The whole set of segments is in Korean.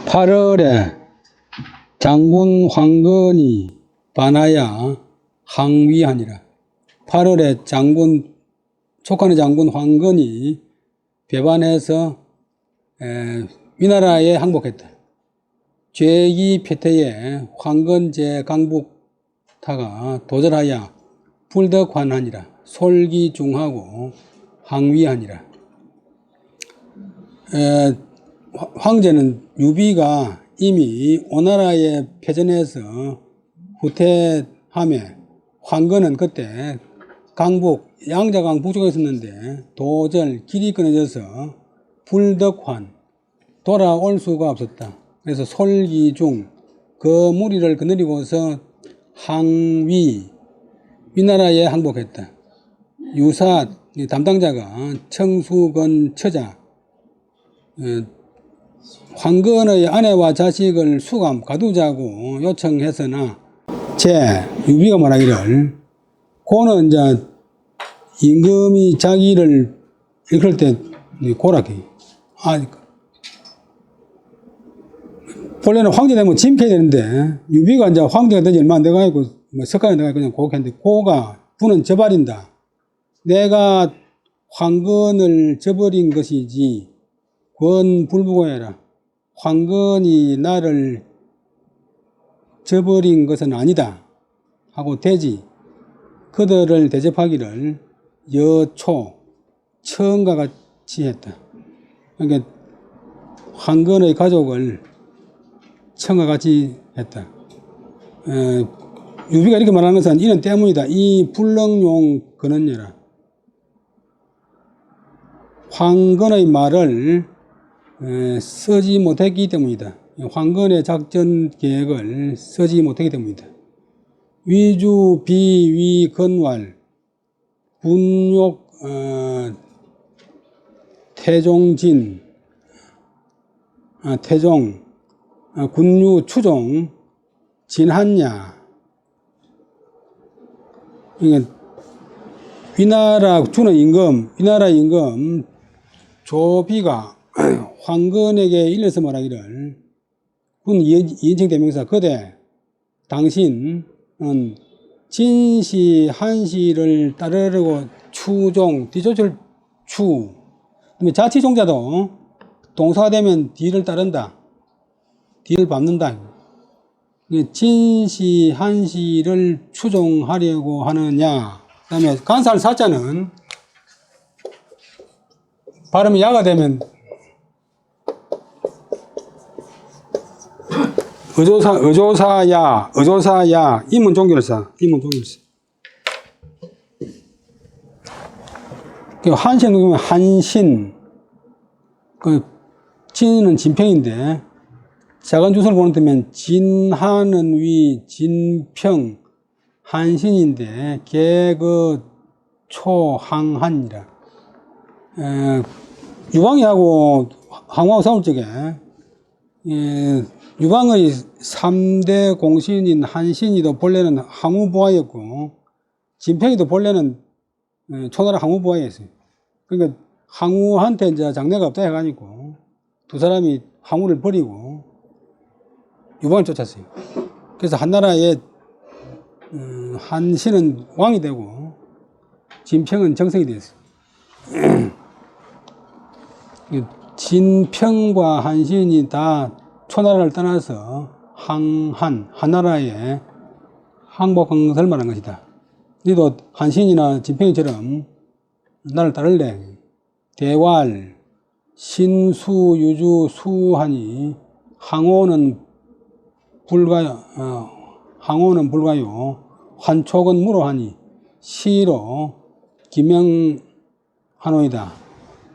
8월에 장군 황건이 반하야 항위하니라. 8월에 촉한의 장군 황건이 배반해서 위나라에 항복했다. 죄기 패태에 황건제 강북타가 도절하여 불덕환하니라. 솔기중하고 항위하니라. 황제는 유비가 이미 오나라에 패전해서 후퇴하며 황건은 그때 양자강 북쪽에 있었는데 도절 길이 끊어져서 불덕환 돌아올 수가 없었다. 그래서 솔기중 그 무리를 거느리고서 위나라에 항복했다. 유사 담당자가 청수건 처자 황건의 아내와 자식을 수감 가두자고 요청했으나 유비가 말하기를 고는 이제 임금이 자기를 일컬 때 고락해. 본래는 황제 되면 짐패야 되는데 유비가 이제 황제가 된지 얼마 안 돼가지고 석간에 내가 그냥 고했는데 고가 부는 저버린다. 내가 황건을 저버린 것이지 권 불부고해라. 황건이 나를 저버린 것은 아니다 하고 대지 그들을 대접하기를 여초 처음과 같이 했다. 그러니까 황건의 가족을 처음과 같이 했다. 유비가 이렇게 말하는 것은 이는 때문이다. 이 불능용 근언여라. 황건의 말을 쓰지 못했기 때문이다. 황건의 작전 계획을 쓰지 못했기 때문이다. 위주 비위 건왈 군욕 태종진 태종 군유 추종 진한야. 위나라 임금 조비가 황건에게 일러서 말하기를 군 2인칭 대명사 거대 당신은 진시 한시를 따르려고 추종 뒤쫓을 추 자치종자도 동사가 되면 뒤를 따른다. 뒤를 밟는다. 진시 한시를 추종하려고 하느냐. 그 다음에 간살 사자는 발음이 야가 되면 의조사야 인문종결사 한신은 한신 진은 진평인데 작은 주소를 보는 데면 진하는 위 진평 한신인데 개그 초항한이라. 유방이하고 항우하고 싸울 적에 유방의 3대 공신인 한신이도 본래는 항우부하였고 진평이도 본래는 초나라 항우부하였어요. 그러니까 항우한테 이제 장래가 없다 해가지고 두 사람이 항우를 버리고 유방을 쫓았어요. 그래서 한나라에 한신은 왕이 되고 진평은 정성이 되었어요. 진평과 한신이 다 초나라를 떠나서 한나라에 항복한 것을 말한 것이다. 너도 한신이나 진평이처럼 나를 따를래? 대왈, 신수, 유주, 수하니 항오는 불가요. 환촉은 무로하니 시로 기명하노이다.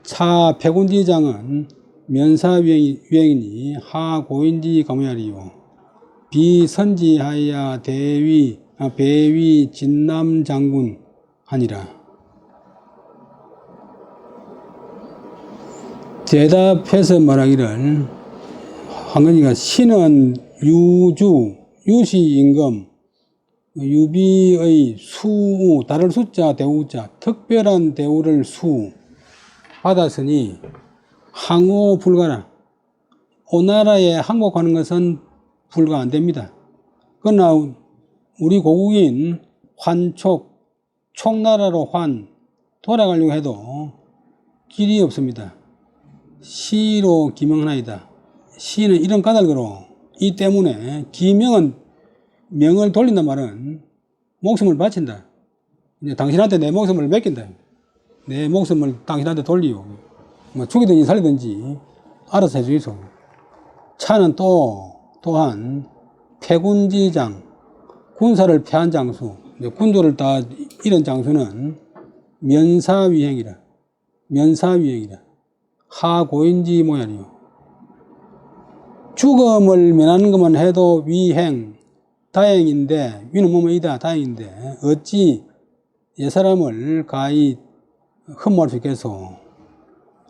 차 백운지장은 면사유행이니 하고인지 가무야리요. 비선지하야 배위 진남장군 하니라. 대답해서 말하기를 황건이가 신은 유시 임금 유비의 다를 수자 대우자 특별한 대우를 받았으니 항오 불가라. 오나라에 항복하는 것은 불가 안 됩니다. 그러나 우리 고국인 총나라로 돌아가려고 해도 길이 없습니다. 시로 기명하나이다. 시는 이런 까닭으로 이 때문에 기명은 명을 돌린단 말은 목숨을 바친다. 이제 당신한테 내 목숨을 맡긴다. 내 목숨을 당신한테 돌리요. 뭐 죽이든지 살리든지 알아서 해주이소. 차는 또한 패군지장, 군사를 패한 장수, 군도를 다 잃은 장수는 면사위행이라. 하고인지 모양이요. 죽음을 면하는 것만 해도 위행, 다행인데, 위는 뭐뭐이다, 다행인데, 어찌 옛사람을 가히 흠모할 수 있겠소.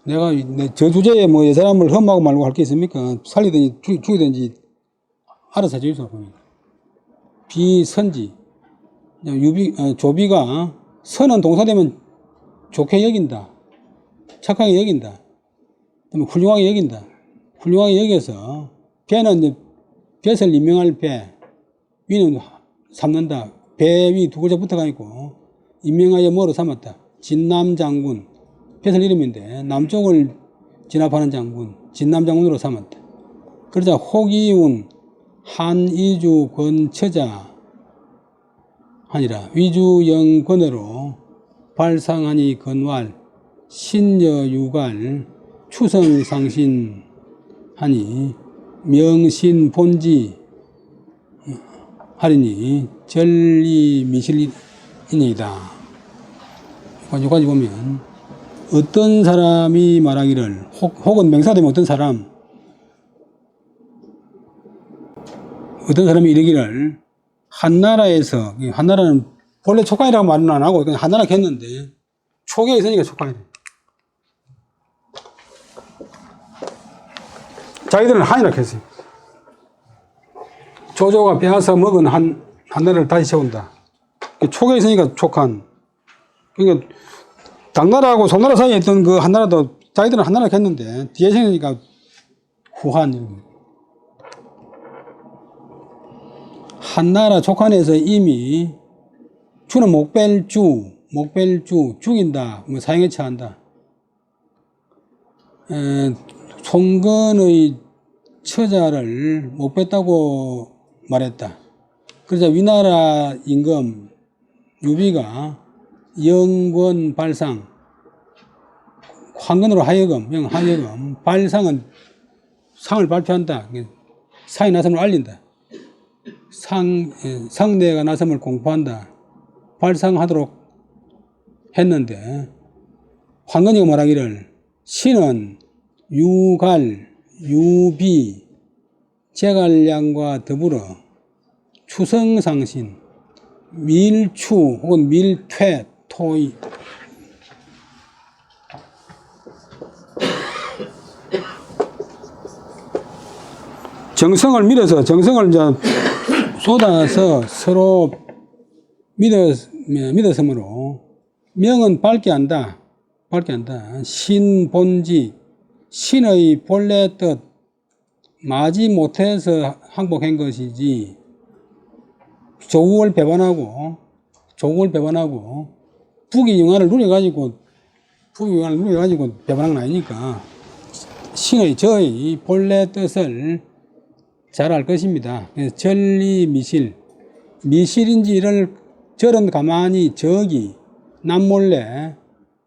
내가 저 주제에 뭐 옛사람을 흠모하고 말고 할 게 있습니까? 살리든지 죽이든지 알아서 해주이소. 비선지, 조비가 선은 동사되면 좋게 여긴다. 착하게 여긴다. 훌륭하게 여긴다. 훌륭하게 여겨서 배는 이제 뱃을 임명할 배, 위는 삼는다. 배 위 두 글자 붙어가 있고 임명하여 뭐로 삼았다. 진남장군, 뱃을 이름인데 남쪽을 진압하는 장군, 진남장군으로 삼았다. 그러자 호기운 한이주 권처자 하니라. 위주영권으로 발상하니 건왈 신여유갈 추성상신 하니 명신본지 하리니 전리미실이니이다. 여기까지 보면 어떤 사람이 말하기를 혹은 명사되면 어떤 사람이 이르기를 한나라에서, 한나라는 본래 촉간이라고 말은 안 하고 그냥 한나라 했는데 촉에 있으니까 촉간이래. 자기들은 한이라고 했어요. 조조가 빼앗아 먹은 한나라를 다시 세운다. 촉에 있으니까 촉한. 그러니까 당나라하고 송나라 사이에 있던 그 한나라도 자기들은 한나라고 했는데 뒤에 생기니까 후한. 한나라 촉한에서 이미 주는 목벨주, 죽인다, 뭐 사형에 처한다. 송건의 처자를 못 뺐다고 말했다. 그러자 위나라 임금 유비가 영권 발상, 황건으로 하여금, 발상은 상을 발표한다. 상이 나섬을 알린다. 상대가 나섬을 공포한다. 발상하도록 했는데 황건이가 말하기를 신은 유갈, 유비, 제갈량과 더불어 추성상신, 밀추 혹은 밀퇴, 토의, 정성을 이제 쏟아서 서로 믿었으므로 명은 밝게 한다. 신본지, 신의 본래 뜻 마지 못해서 항복한 것이지 조국을 배반하고 북의 영화를 누려가지고 배반한 건 아니니까 신의 저의 본래 뜻을 잘 알 것입니다. 그래서 미실인지를 절은 가만히 적이 남몰래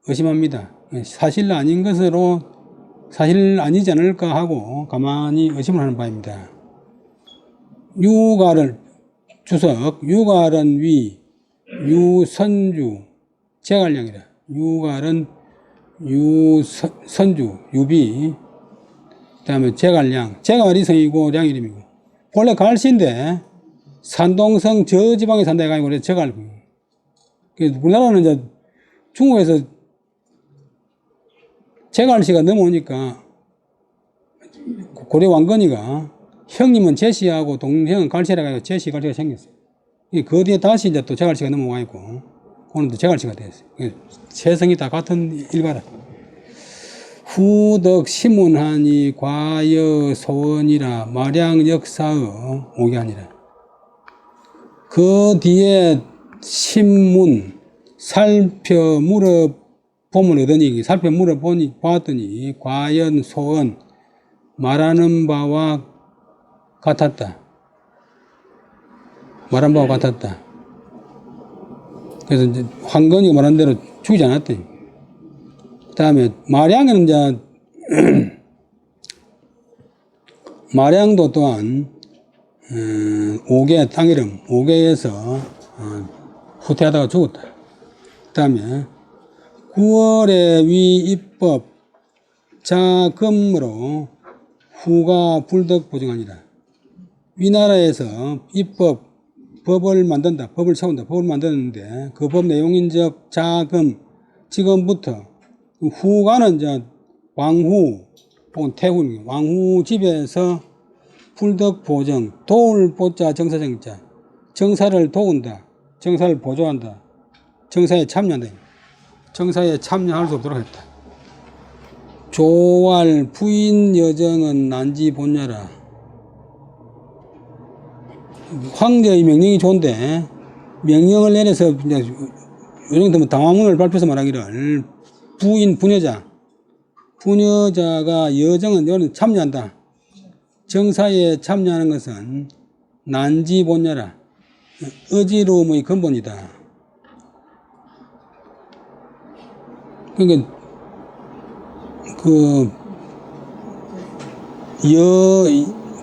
의심합니다. 사실 아닌 것으로 사실 아니지 않을까 하고 가만히 의심을 하는 바입니다. 유갈은 위, 유선주, 제갈량이다. 유갈은 유선주, 유비, 그 다음에 제갈량, 제갈이 성이고 량이 이름이고, 원래 갈씨인데 산동성 저 지방에 산다 해가지고 그래서 제갈. 우리나라는 이제 중국에서 제갈씨가 넘어오니까 고려 왕건이가 형님은 제시하고 동생은 갈씨라고 해서 갈씨가 생겼어요. 그 뒤에 다시 이제 또 제갈씨가 넘어와 있고, 오늘 또 제갈씨가 됐어요. 세성이 다 같은 일가라. 후덕 시문하니 과여 소원이라 마량 역사의 오개하니라. 그 뒤에 신문 살펴 물어보면 얻으니 살펴 물어봤더니 과연 소원 말하는 바와 같았다. 말한 바와 같았다. 그래서 이제 황건이가 말한 대로 죽이지 않았대. 그 다음에 마량에는 이제 마량도 또한 오개 땅 이름 오개에서 후퇴하다가 죽었다. 그 다음에 9월에 위 입법 자금으로 후가 불덕 보증하니라. 위나라에서 입법 법을 만든다. 법을 세운다. 법을 만드는데 그 법 내용인적 자금 지금부터 후가는 이제 왕후 혹은 태후 왕후 집에서 불덕 보정 도울 보자 정사정자 정사를 도운다. 정사를 보조한다. 정사에 참여한다. 정사에 참여할 수 없도록 했다. 조왈 부인 여정은 난지 본야라. 황제의 명령이 좋은데 명령을 내려서 이제 요정도면 당화문을 발표해서 말하기를 부인 부녀자가 여정은 여는 참여한다. 정사에 참여하는 것은 난지 본야라. 어지러움의 근본이다. 그러니까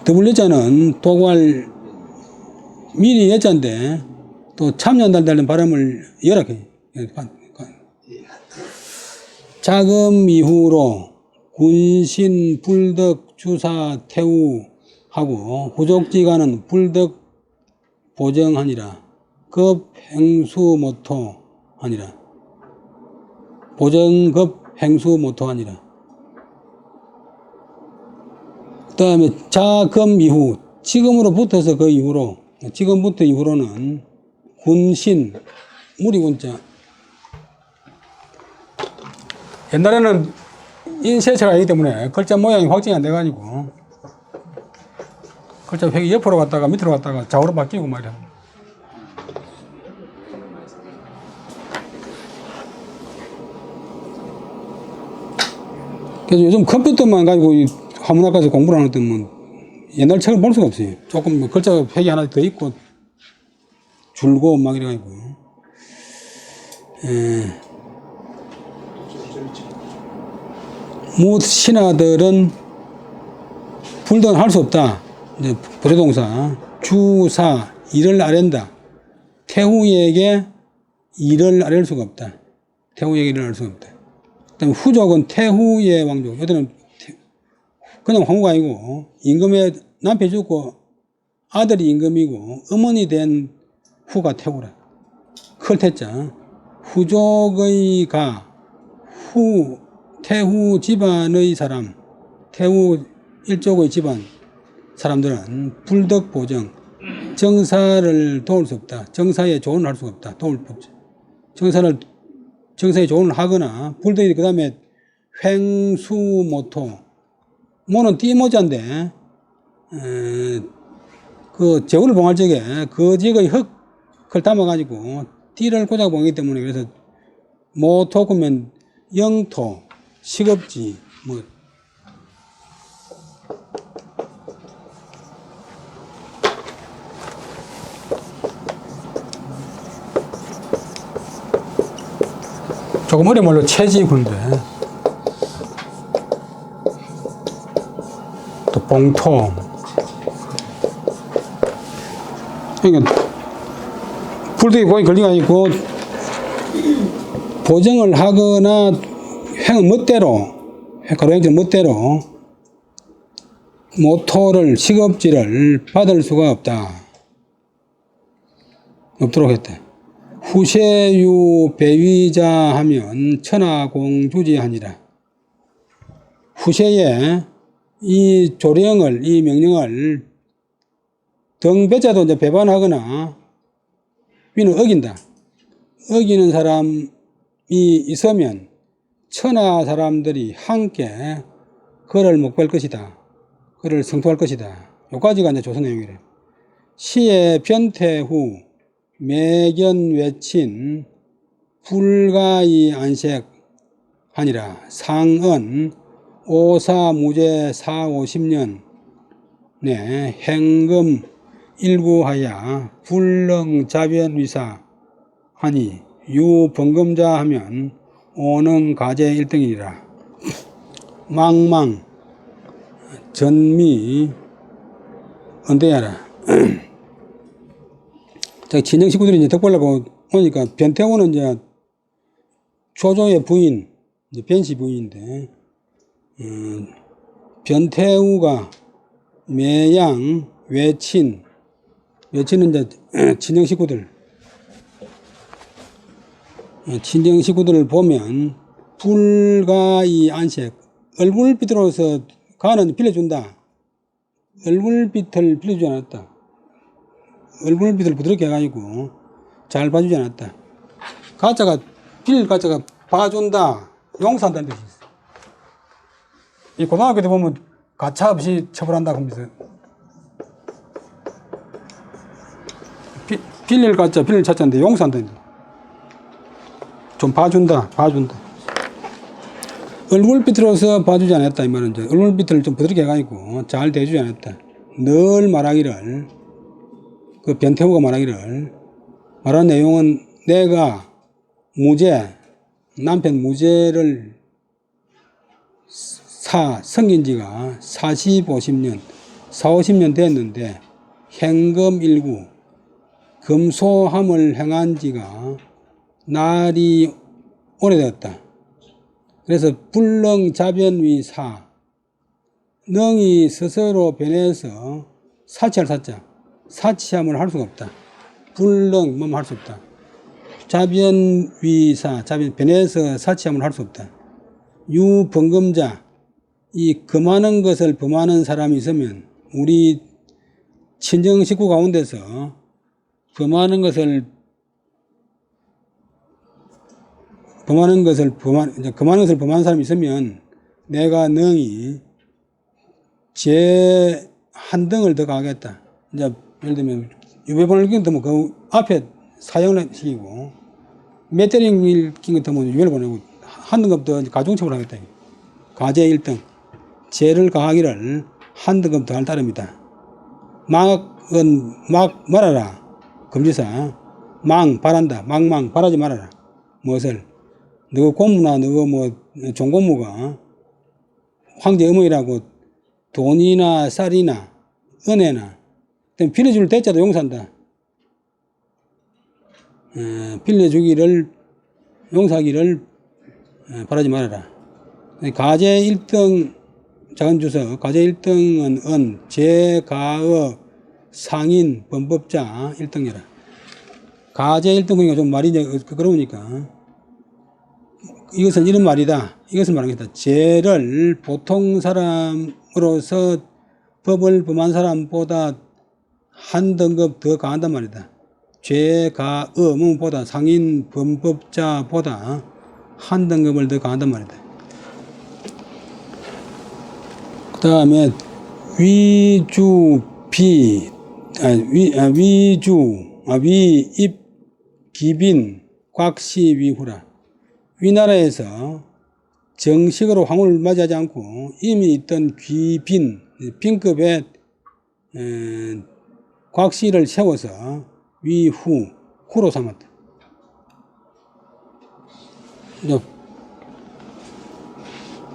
더불여자는 도괄 미리 여자인데 또 참여한다는 바람을 열악해. 자금 이후로 군신 불덕 주사 태우하고 후족지간은 불덕 보정하니라. 급 행수 모토 하니라. 보정급 행수 모토 하니라. 그 다음에 자금 이후 지금으로부터서 그 이후로 지금부터 이후로는 군신 무리군자 옛날에는 인쇄체가 아니기 때문에 글자 모양이 확정이 안 돼가지고 글자 획이 옆으로 갔다가 밑으로 갔다가 좌우로 바뀌고 말이야. 그래서 요즘 컴퓨터만 가지고 화문학과에서 공부를 하는 때는 옛날 책을 볼 수가 없어요. 조금 뭐 글자 획이 하나 더 있고 줄고 막 이래가지고 무 신하들은 불덕은 할 수 없다. 이제 부조동사 주사 일을 아랜다. 태후에게 일을 아랠 수가 없다. 태후에게 일을 아랠 수가 없다. 그다음에 후족은 태후의 왕족. 여기는 그냥 황후가 아니고 임금의 남편이 죽고 아들이 임금이고 어머니 된 후가 태후라. 클 태자 후족의 가 태후 집안의 사람, 태후 일족의 집안 사람들은 불덕 보정, 정사를 도울 수 없다. 정사에 조언을 할 수가 없다. 도울 법정. 정사에 조언을 하거나 불덕이 그 다음에 횡수모토 모는 띠모자인데 그 제후를 봉할 적에 그 지역의 흙을 담아가지고 띠를 꽂아 봉하기 때문에 그래서 모토 그러면 영토 식업지 뭐 조금 어려운 말로 채지군데 또 봉토 그러니까 불덕이 공이 걸린 게 아니고 보정을 하거나 횡은 멋대로 모토를 식업지를 받을 수가 없도록 했다. 후세유 배위자 하면 천하공주지하니라. 후세에 이 조령을 이 명령을 등배자도 이제 배반하거나 위는 어긴다. 어기는 사람이 있으면 천하 사람들이 함께 그를 목배할 것이다. 그를 성토할 것이다. 요까지가 이제 조선 내용이래. 시의 변태 후 매견 외친 불가이 안색하니라. 상은 오사무제 450년 내 행금 일구하야 불능자변위사 하니 유번금자 하면 오능 가제 1등이니라. 망망 전미 언대야라. 친정 식구들이 이제 덕벌라고 오니까 변태호는 이제 조조의 부인, 이제 변씨 부인인데, 변태우가 매양, 외친은 이제 친정 식구들, 친정 식구들을 보면 불가이 안색, 얼굴빛으로서 가는 빌려준다. 얼굴빛을 빌려주지 않았다. 얼굴빛을 부드럽게 해가지고 잘 봐주지 않았다. 가짜가, 빌 가짜가 봐준다, 용서한다는 뜻이 있어. 이 고등학교 때 보면 가차 없이 처벌한다고 하면서 빌릴 가짜, 빌릴 차짜인데 용서한다는 뜻. 좀 봐준다. 얼굴빛으로서 봐주지 않았다 이 말은 이제 얼굴빛을 좀 부드럽게 해가지고 잘 대주지 않았다. 늘 말하기를, 그 변태우가 말한 내용은 내가 남편 무죄를 성긴 지가 50년 됐는데 행금일구 금소함을 행한 지가 날이 오래되었다. 그래서 불능자변위사, 능이 스스로 변해서 사치할 사자, 사치함을 할 수가 없다. 불능, 할 수 없다. 자변위사, 변해서 사치함을 할 수 없다. 유번금자, 이 금하는 것을 범하는 사람이 있으면 우리 친정 식구 가운데서 범하는 것을 범하는 사람이 있으면 내가 능히 죄 한 등을 더 가하겠다. 이제 예를 들면 유배본을 낀 것도 그 앞에 사형을 시키고 메테링을 낀 것도 유배를 보내고 한 등급 더 가중처벌을 하겠다. 가제 1등 죄를 가하기를 한 등급 더 할 따름이다. 막 말하라. 금지사 바란다. 망망 바라지 말아라. 무엇을? 너가 고무나 너가 종고무가 황제 어머니라고 돈이나 쌀이나 은혜나 빌려줄 대자도 용서한다. 빌려주기를 용서하기를 바라지 말아라. 가제 1등 작은 주석 가제 1등은 은 제가의 상인 범법자 1등이라. 가제 1등 그러니까 좀 말이 그러니까 이것은 이런 말이다. 이것을 말하겠다. 죄를 보통 사람으로서 법을 범한 사람보다 한 등급 더 가한단 말이다. 죄가의 보다 상인 범법자보다 한 등급을 더 가한단 말이다. 그 다음에 위입 기빈 곽시 위후라. 위나라에서 정식으로 황후를 맞이하지 않고 이미 있던 빈급의 곽시를 세워서 후로 삼았다.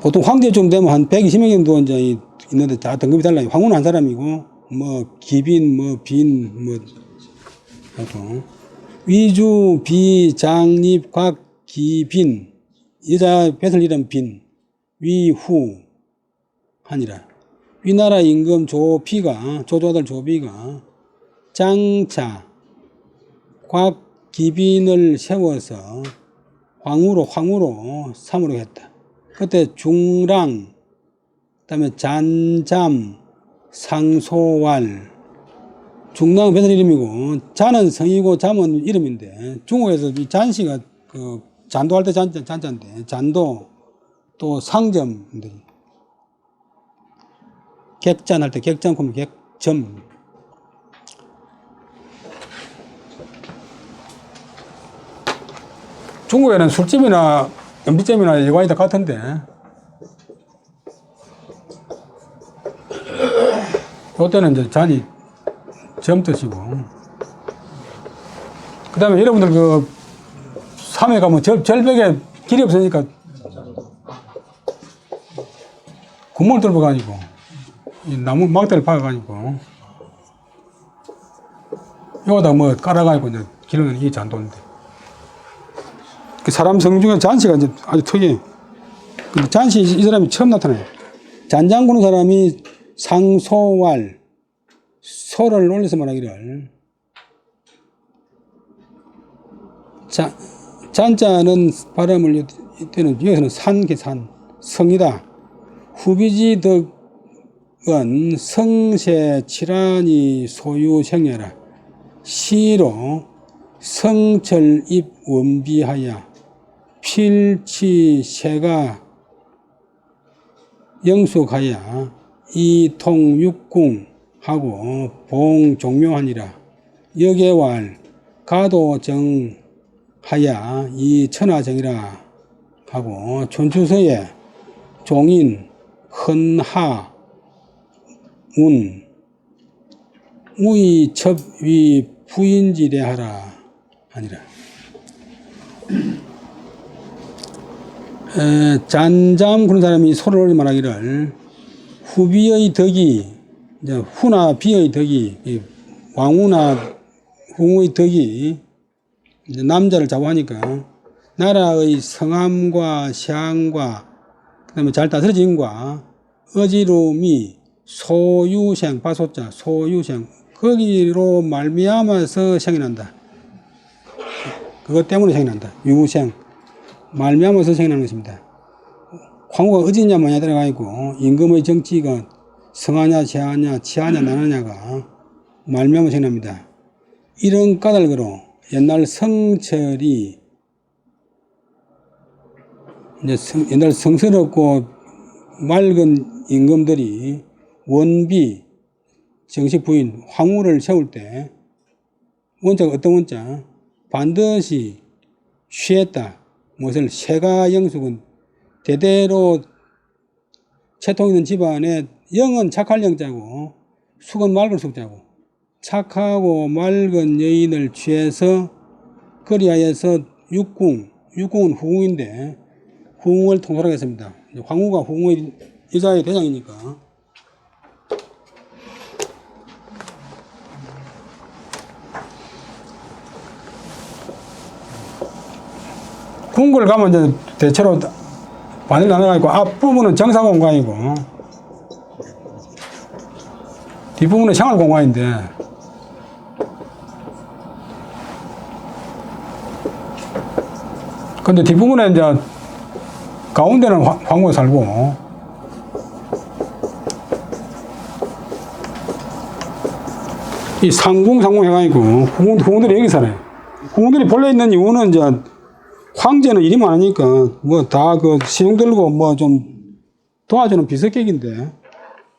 보통 황제쯤 되면 한 120명 정도 이제 있는데 다 등급이 달라요. 황후는 한 사람이고, 기빈, 하고. 위주, 비장립, 곽, 기빈. 여자 뱃을 잃은 빈. 위후. 하니라. 위나라 임금 조조아들 조비가 장차, 곽, 기빈을 세워서 황후로 삼으려 했다. 그때 중랑, 그다음에 잔잠, 상소왈. 중랑은 뱃을 이름이고 잔은 성이고 잠은 이름인데 중국에서 이 잔씨가 그 잔도할 때 잔자인데 잔도 또 상점, 객잔할 때 객잔 그러면 객점. 중국에는 술집이나 음식점이나 여관이 다 같은데 이때는 이제 잔이 점 뜻이고, 그 다음에 여러분들 그 삼해 가면 절벽에 길이 없으니까 구멍을 뚫어가지고 나무 막대를 박아가지고 여기다 뭐 깔아가지고 이제 기르는 이 잔도인데, 그 사람 성 중에 잔씨가 이제 아주 특이해. 근데 잔씨 이 사람이 처음 나타나요. 잔장 구는 사람이 상소왈, 소를 올려서 말하기를 잔자는 발음을 이때는 여기서는 산, 성이다. 후비지 덕은 성세 칠한이 소유생여라. 시로 성철입 원비하여 필치 세가 영숙하여 이통육궁하고 봉종묘하니라. 여계왈 가도정하여 이 천하정이라 하고, 춘추서에 종인 헌하 운 우이첩위 부인지대하라 아니라. 잔잠 그런 사람이 소를 말하기를 후비의 덕이, 이제 후나 비의 덕이, 왕후나 후의 덕이 이제 남자를 자부하니까 나라의 성함과 시향과 그다음에 잘 다스려짐과 어지러움이 소유생, 바소자 소유생, 거기로 말미암아서 생이 난다. 그것 때문에 생이 난다. 유생, 말미암아서 생이 나는 것입니다. 황후가 어디냐 뭐냐 들어가 있고, 임금의 정치가 성하냐 제하냐 치하냐 나느냐가 말미암아 생이 납니다. 이런 까닭으로 옛날 성철이 이제 옛날 성스럽고 맑은 임금들이 원비, 정식 부인, 황후를 세울 때 원자가 어떤 원자? 반드시 쉬했다. 무엇을? 세가 영숙은 대대로 채통 있는 집안에 영은 착할 영자고 숙은 맑은 숙자고, 착하고 맑은 여인을 취해서 그리하여서 육궁은 후궁인데 후궁을 통솔하게 했습니다. 황후가 후궁의 여자의 대장이니까. 궁궐 가면 이제 대체로 반을 나눠가지고 앞부분은 정사공간이고 뒷부분은 생활공간인데, 근데 뒷부분에 이제 가운데는 황후가 살고 이 상궁 해가지고 후궁들이 여기 살아요. 후궁들이 본래 있는 이유는 이제 황제는 일이 많으니까 뭐 다 그 시중 들고 뭐 좀 도와주는 비석객인데,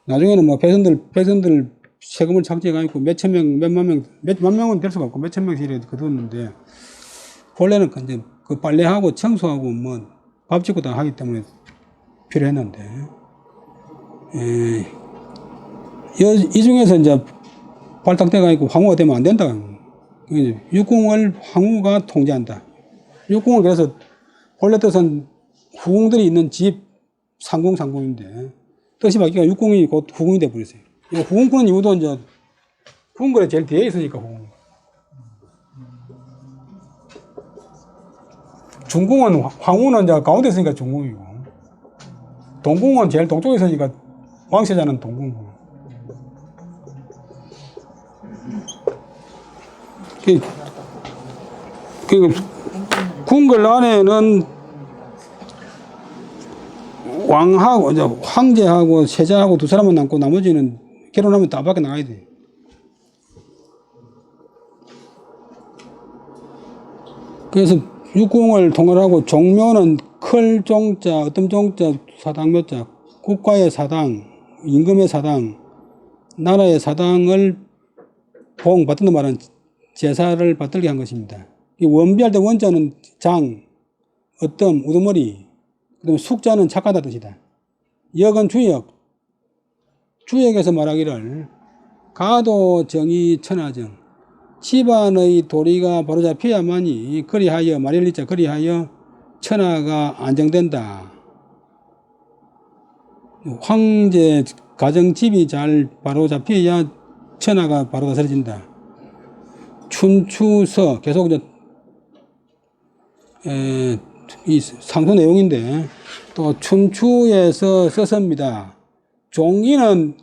나중에는 뭐 백성들 세금을 착취해가지고 몇천 명, 몇만 명은 될 수가 없고 몇천 명씩 이렇게 거두었는데, 본래는 이제 그 빨래하고 청소하고 뭐 밥 짓고 다 하기 때문에 필요했는데, 이 중에서 이제 발탁돼가지고 황후가 되면 안 된다. 육궁을 황후가 통제한다. 육궁은 그래서 본래 뜻은 후궁들이 있는 집 상궁인데 뜻이 바뀌니까 육궁이 곧 후궁이 돼버렸어요. 후궁 꾸는 이유도 이제 궁궐에 제일 뒤에 있으니까 후궁. 중궁은 황후는 이제 가운데 있으니까 중궁이고, 동궁은 제일 동쪽에 있으니까 왕세자는 동궁이고. 그 궁궐 안에는 왕하고 이제 황제하고 세자하고 두 사람만 남고 나머지는 결혼하면 다 밖에 나가야 돼. 그래서 육궁을 통일하고 종묘는 클 종자, 어떤 종자, 사당 몇 자, 국가의 사당, 임금의 사당, 나라의 사당을 보응받는다 말은 제사를 받들게 한 것입니다. 이 원비할 때 원자는 장, 어떤, 우두머리, 그다음에 숙자는 착하다 뜻이다. 역은 주역, 주역에서 말하기를 가도 정의 천하정, 집안의 도리가 바로잡혀야만이 그리하여 말일리자 그리하여 천하가 안정된다. 황제 가정집이 잘 바로잡혀야 천하가 바로 다스려진다. 춘추서 계속 이제 이 상수 내용인데 또 춘추에서 썼습니다. 종이는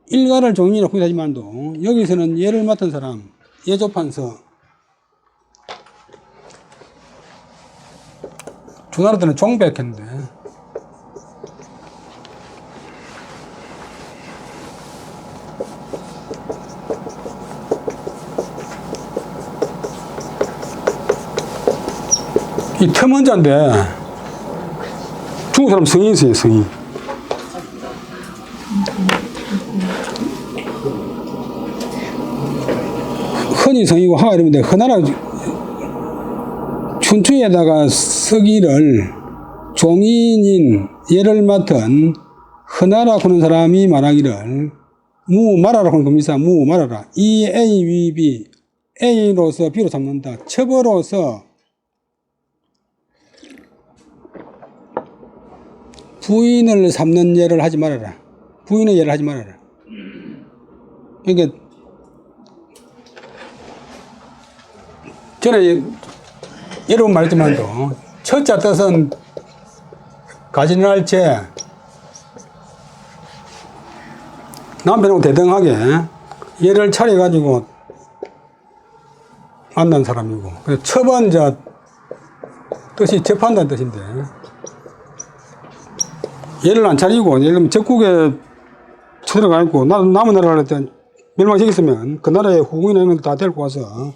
일가를 종이라고 표기하지만도 여기서는 예를 맡은 사람, 예조판서, 주나라 때는 종백했는데 이 텀원자인데 중국 사람 성이 있어요, 성이. 헌이 성이고 하가 이러는데 헌나라 춘추에다가 서기를 종인인 예를 맡은 헌나라 하는 사람이 말하기를 무말하라 하는 겁니다. 무말하라. 이 A 위 B A로서 B로 삼는다. 첩으로서 부인을 삼는 예를 하지 말아라. 부인의 예를 하지 말아라. 그러니까 전에 여러 번 말했지만도 첫자 뜻은 가진할 제 남편하고 대등하게 예를 차려가지고 만난 사람이고, 그래서 첩은 뜻이 접한다는 뜻인데 예를 안 차리고 예를 들면 적국에 쳐들어가 있고 남은 나라를 때 멸망시켰으면 그 나라의 후궁이나 이런 다 데리고 와서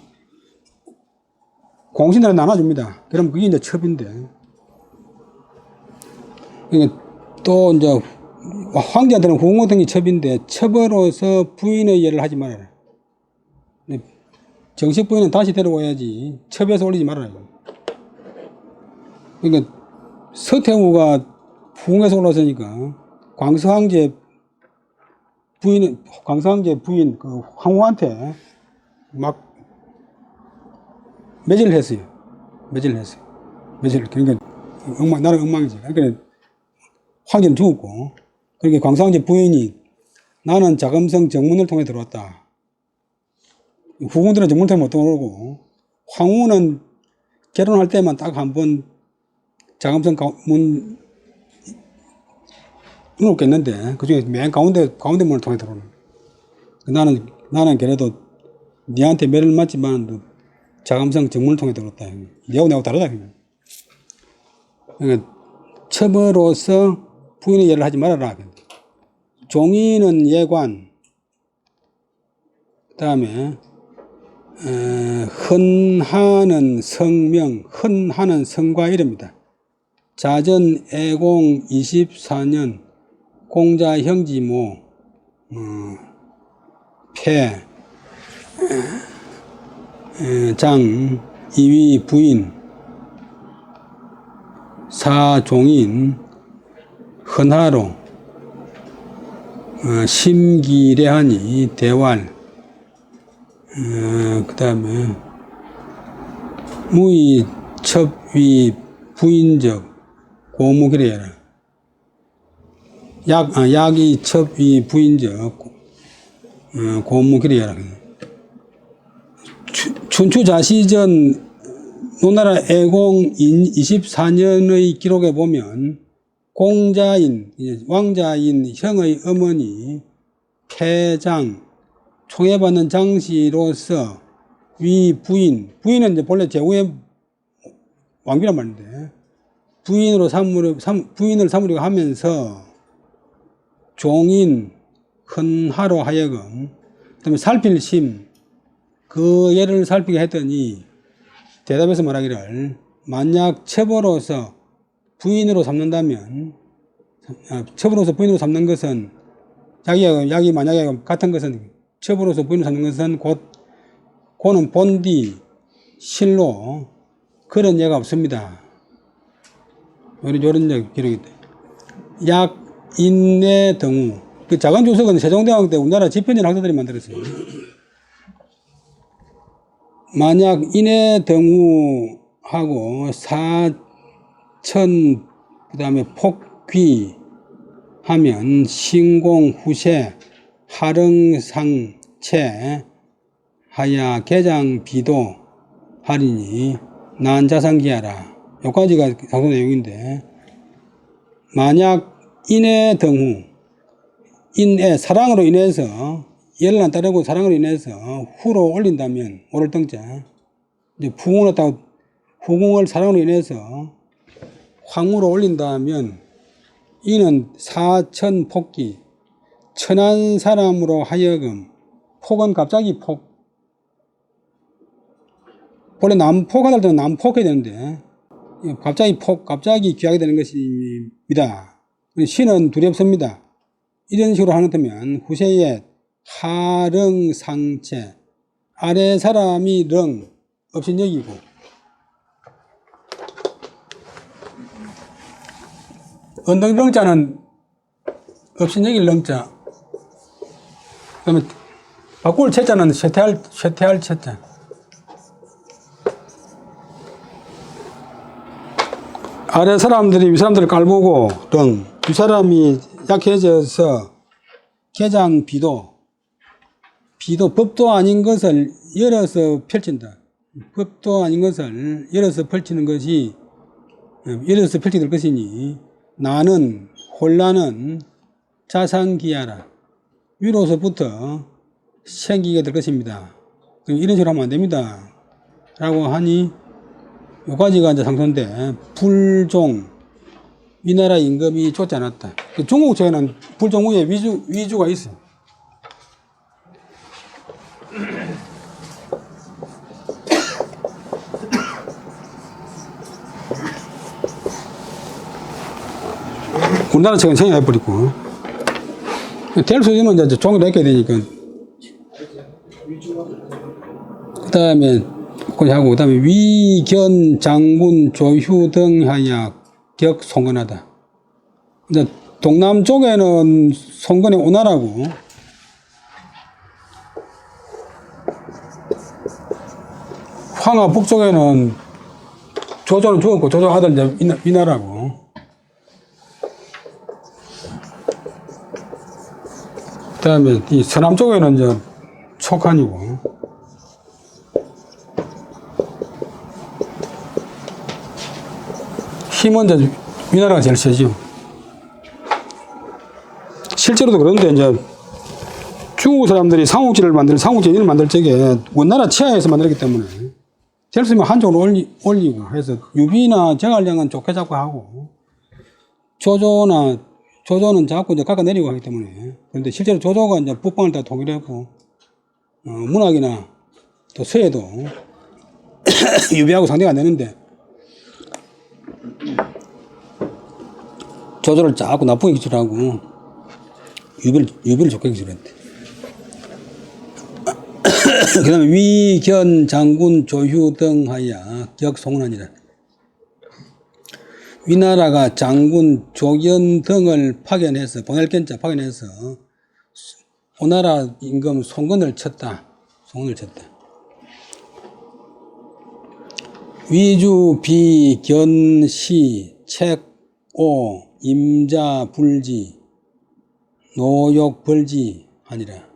공신을 나눠줍니다. 그럼 그게 이제 첩인데. 그러니까 또 이제 황제한테는 후궁 같은 게 첩인데 첩으로서 부인의 예를 하지 말아라. 정식 부인은 다시 데려와야지 첩에서 올리지 말아라. 그러니까 서태후가 후궁에서 올라서니까 광서황제 부인 그 황후한테 막 매질을 했어요. 그러니까 나라 엉망이지. 그러니까 황제는 죽었고, 그러니까 광서황제 부인이 나는 자금성 정문을 통해 들어왔다. 후궁들은 정문을 통해 못 들어오고, 황후는 결혼할 때만 딱 한 번 자금성 문 없겠는데 그 중에 맨 가운데 문을 통해 들어오는. 나는 그래도 니한테 매를 맞지만 자금성 정문을 통해 들어왔다. 니하고 다르다. 그러니까 첩으로서 부인의 예를 하지 말아라. 종이는 예관, 그 다음에 헌하는 성명, 헌하는 성과 이름입니다. 자전 애공 24년 공자 형지모 폐 장 이위 부인 사종인 헌하로 심기래하니 대활 그 다음에 무의 첩위 부인적 고무기래라. 약이 첩위 부인적 고무기래라. 춘추자시전 노나라 애공 24년의 기록에 보면 공자인 왕자인 형의 어머니 폐장 총애받는 장씨로서 위 부인은 이제 본래 제후의 왕비란 말인데 부인을 삼으려고 하면서 종인 헌하로 하여금 그다음에 살필 심 그 예를 살피게 했더니 대답해서 말하기를 만약 첩으로서 부인으로 삼는다면 첩으로서 부인으로 삼는 것은 약이 만약에 같은 것은 첩으로서 부인으로 삼는 것은 고는 본디 실로 그런 예가 없습니다. 이런 기록이 있다. 약 인내 등후 그 작은 주석은 세종대왕 때 우리나라 집현전 학자들이 만들었어요. 만약 인해 등후하고 사천 그 다음에 폭귀 하면 신공 후세 하릉상체 하야 개장 비도 하리니 난자상기하라. 여기까지가 상소 내용인데 만약 인해 등후 인해 사랑으로 인해서 예를 안 따르고 사랑으로 인해서 후로 올린다면 오를 등자 이제 부궁을 했다고 후궁을 사랑으로 인해서 황후로 올린다면 이는 사천 폭기 천한 사람으로 하여금 폭은 갑자기 원래 남폭할 때는 남폭해야 되는데 갑자기 귀하게 되는 것입니다. 신은 두렵습니다. 이런 식으로 하는 후세에 하릉상체 아래 사람이 릉 업신여기고 언덕 릉자는 업신여길 릉자 그 다음에 바꿀 채자는 쇠퇴할 채자 아래 사람들이 위 사람들을 깔보고 릉 위 사람이 약해져서 개장 비도 법도 아닌 것을 열어서 펼친다. 법도 아닌 것을 열어서 펼치는 것이 열어서 펼치게 될 것이니 나는 혼란은 자상기하라. 위로서부터 생기게 될 것입니다. 이런 식으로 하면 안 됩니다. 라고 하니 여기까지가 이제 상소인데 불종 위나라 임금이 쫓지 않았다. 중국 쪽에는 불종 후에 위주가 있어요. 우리나라 측은 생략해버리고 될 수준은 이제 종을 내게 되니까 그 다음에 위견 장군 조휴 등 하야 격 송건하다. 이제 동남 쪽에는 송건이 오나라고 황하 북쪽에는 조조는 죽었고 조조 아들 이제 위나라고. 그 다음에 이 서남 쪽에는 이제 촉한이고. 힘은 이제 위나라가 제일 세죠. 실제로도 그런데 이제 중국 사람들이 삼국지를 만들 적에 원나라 치하에서 만들기 때문에 제일 쓰면 한쪽으로 올리고 해서 유비나 정할량은 좋게 잡고 하고 조조는 자꾸 이제 깎아 내리고 하기 때문에 그런데 실제로 조조가 이제 북방을 다 통일했고 문학이나 또 서예도 유비하고 상대가 안 되는데 조조를 자꾸 나쁘게 기술하고 유비를 좋게 기술했대. 그 다음에 위견 장군 조휴 등 하야 격송은하니라. 위나라가 장군 조견 등을 파견해서 파견해서 오나라 임금 송건을 쳤다. 위주 비견시 책오 임자 불지 노욕 벌지 하니라.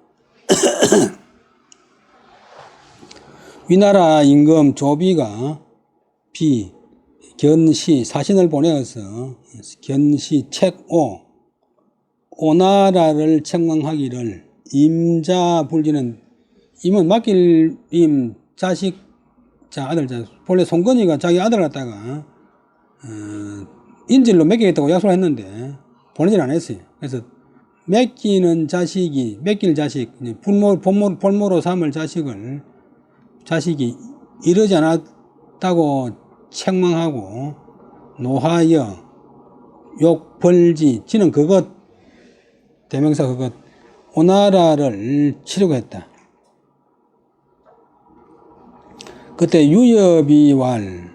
위나라 임금 조비가 견시 사신을 보내어서 견시 책오 오나라를 책망하기를 임자 불지는 임은 맡길 임 자식 아들 본래 송건이가 자기 아들 갖다가 인질로 맡기겠다고 약속을 했는데 보내질 않았어요. 그래서 맡길 자식 볼모로 삼을 자식이 이러지 없다고 책망하고 노하여 욕벌지 지는 그것 대명사 그것 오나라를 치려고 했다. 그때 유여비왈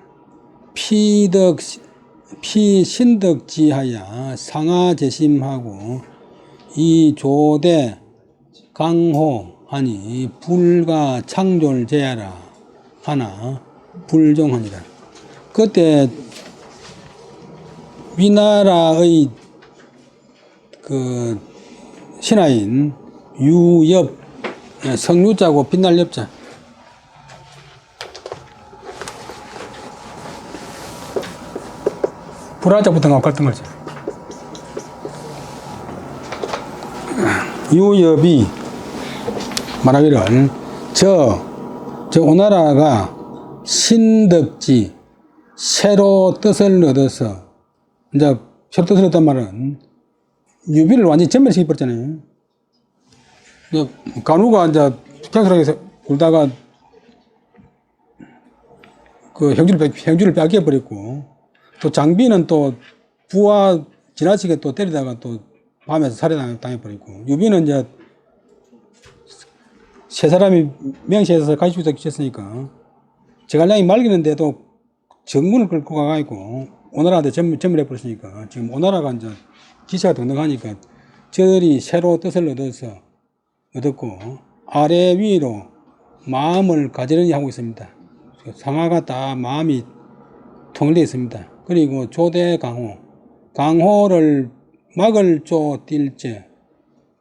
피신덕지하야 상하재심하고 이 조대 강호하니 불가 창졸제야라 하나 불종하니라. 그때 위나라의 그 신하인 유엽 성유자고 빛날 엽자 불화자부터 나올 갈등하지. 유엽이 말하기를 저 오나라가 신덕지 새로 뜻을 얻어서 이제 새로 뜻을 얻단 말은 유비를 완전히 전멸시켜버렸잖아요. 간우가 이제 경솔하게 굴다가 그 형주를 빼앗겨버렸고 또 장비는 또 부하 지나치게 또 때리다가 또 밤에 살해당해버리고 유비는 이제 세 사람이 명시해서 가지고 있었으니까 제갈량이 말기는데도 정문을 끌고 가가지고 오나라한테 점멸해버렸으니까 지금 오나라가 이제 기세가 등등하니까 저들이 새로 뜻을 얻었고 아래 위로 마음을 가지런히 하고 있습니다. 상하가 다 마음이 통일되어 있습니다. 그리고 조대 강호를 막을 조 뛸제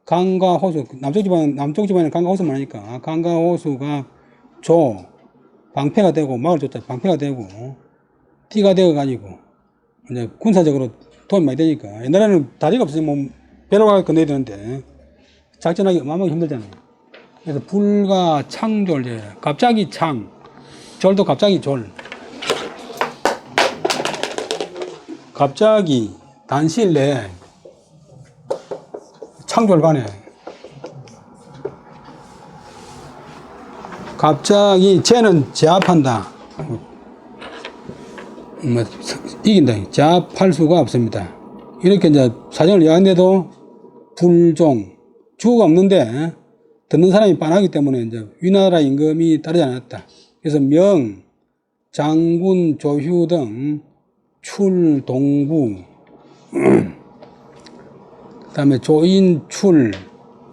강과 호수 남쪽 집안은 강과 호수만 하니까 강과 호수가 조 방패가 되고 막을 조자 방패가 되고 띠가 되어 가지고 이제 군사적으로 도움이 많이 되니까 옛날에는 다리가 없으면 뭐 배로 가서 건너야 되는데 작전하기 어마어마하게 힘들잖아요. 그래서 불과 창졸제 갑자기 창 졸도 갑자기 졸 갑자기 단시일 내에 창졸간에 갑자기 쟤는 제압한다. 뭐 이긴다. 제압할 수가 없습니다. 이렇게 이제 사정을 이야기했는데도 불종 주어가 없는데 듣는 사람이 빤하기 때문에 이제 위나라 임금이 따르지 않았다. 그래서 명, 장군, 조휴 등 출, 동부 그다음에 조인, 출,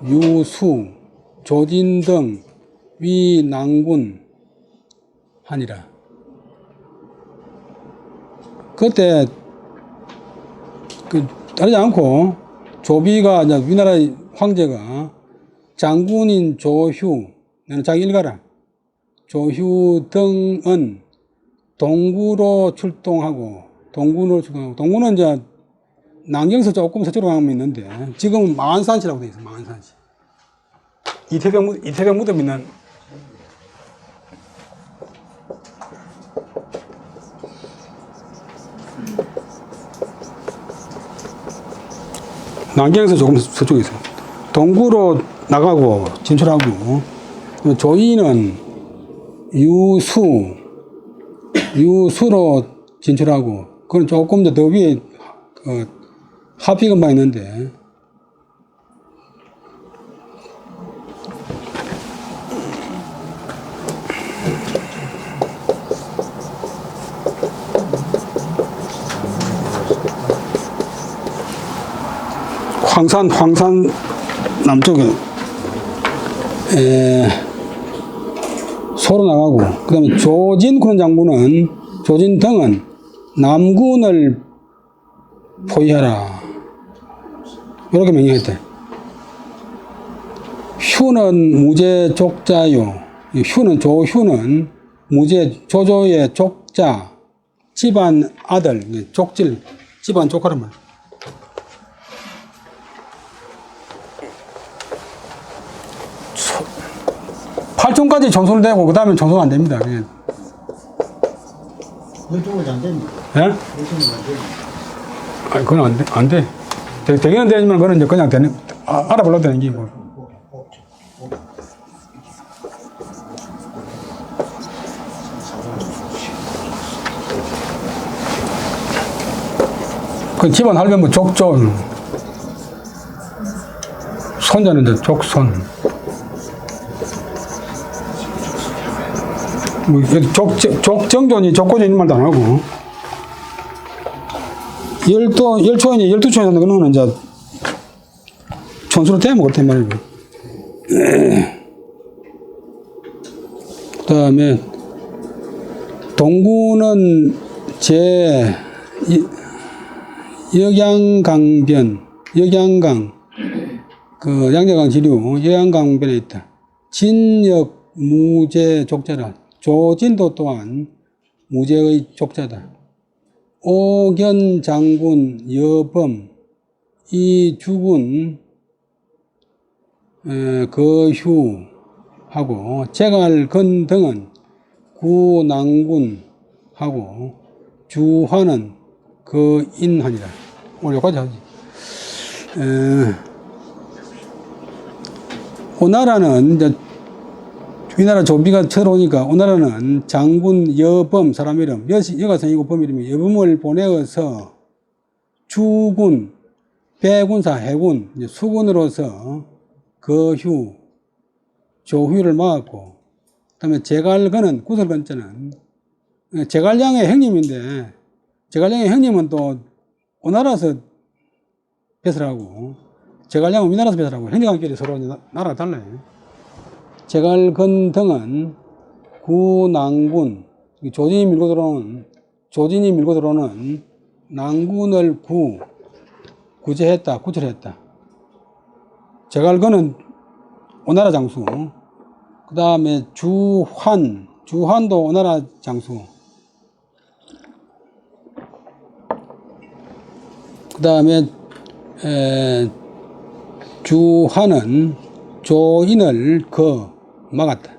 유수, 조진 등 위난군 하니라. 그때 따르지 않고 조비가 이제 위나라 황제가 장군인 조휴, 나는 자기 일가라. 조휴 등은 동구로 출동하고 동구는 이제 남경서 조금 서쪽으로 가면 있는데 지금은 마한산시라고 되어 있어. 마한산시. 이태병 무덤 있는 남경에서 조금 서쪽에 있어요. 동구로 나가고 진출하고 조이는 유수로 진출하고 그건 조금 더 위에 하피근방 있는데 황산 남쪽에 소로 나가고 그 다음에 조진 등은 남군을 포위하라 이렇게 명령했대. 휴는 무제 족자요. 조휴는 무제 조조의 족자 집안 아들 족질 집안 조카란 말. 팔촌까지 전손 되고 그 다음에 전손 안 됩니다. 이쪽은 안 됩니다. 예? 이쪽은 안 됩니다. 아니 그건 안 돼. 되기는 되지만 그건 이제 그냥 되는 알아보려도 되는 게 뭐. 그 집안 할면 뭐 족졸. 손자는 이제 족손. 뭐 족정존이 족고존 이런 말도 안 하고. 열초인이 12초에 하는 거는 이제 촌수로 대면 그렇단 말이고. 그 다음에 동구는 역양강, 그 양재강 지류, 역양강변에 있다. 진역 무제 족자라. 조진도 또한 무제의 족자다. 오견 장군 여범 이주군 거휴하고 제갈건 등은 구낭군하고 주화는 거인하니라. 오늘 여기까지 하지. 오나라는 이제 우리나라 조비가 쳐들어오니까 오나라는 장군 여범 사람 이름 여가성이고 범 이름이 여범을 보내어서 주군 배군사 해군 수군으로서 거휴 조휴를 막았고 그다음에 제갈건은 구설건자는 제갈량의 형님인데 제갈량의 형님은 또 오나라에서 배설하고 제갈량은 우리나라에서 배설하고 형제간끼리 서로 나라가 달라요. 제갈건 등은 구낭군 조진이 밀고 들어오는 낭군을 구제했다 구출했다. 제갈건은 오나라 장수. 그 다음에 주환도 오나라 장수. 그 다음에 주환은 조인을 막았다.